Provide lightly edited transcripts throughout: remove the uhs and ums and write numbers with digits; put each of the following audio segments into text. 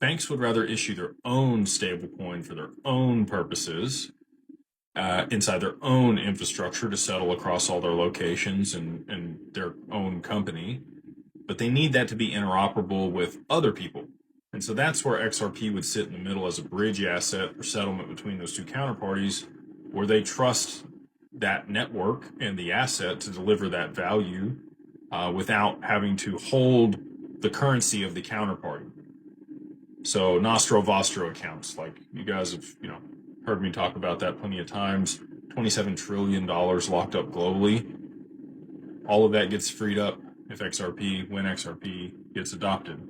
banks would rather issue their own stablecoin for their own purposes inside their own infrastructure to settle across all their locations and their own company. But they need that to be interoperable with other people. And so that's where XRP would sit in the middle as a bridge asset for settlement between those two counterparties, where they trust that network and the asset to deliver that value without having to hold the currency of the counterparty. So Nostro Vostro accounts, like you guys have, heard me talk about that plenty of times. $27 trillion locked up globally. All of that gets freed up if when XRP gets adopted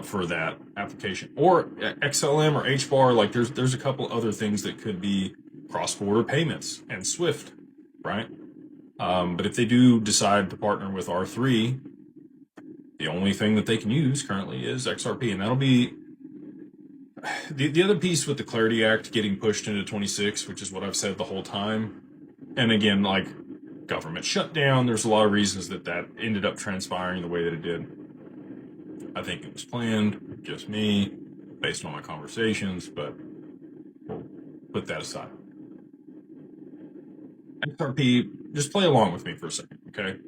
for that application, or XLM or HBAR. Like there's a couple other things that could be cross-border payments and SWIFT, right? But if they do decide to partner with R3, the only thing that they can use currently is XRP, and that'll be the other piece with the Clarity Act getting pushed into 26, which is what I've said the whole time. And again, like government shutdown, there's a lot of reasons that ended up transpiring the way that it did. I think it was planned, just me, based on my conversations, but we'll put that aside. XRP, just play along with me for a second, okay?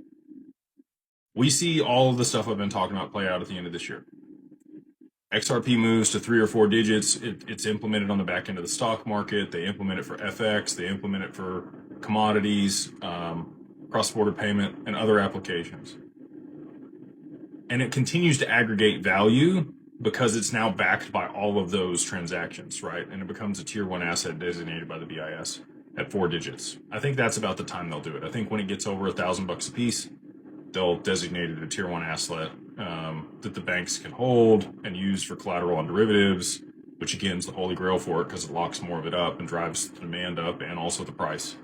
We see all of the stuff I've been talking about play out at the end of this year. XRP moves to 3 or 4 digits. It's implemented on the back end of the stock market. They implement it for FX. They implement it for commodities, cross-border payment, and other applications. And it continues to aggregate value because it's now backed by all of those transactions, right? And it becomes a tier 1 asset designated by the BIS at 4 digits. I think that's about the time they'll do it. I think when it gets over $1,000 a piece, they'll designate it a tier 1 asset that the banks can hold and use for collateral on derivatives, which again is the holy grail for it because it locks more of it up and drives the demand up and also the price.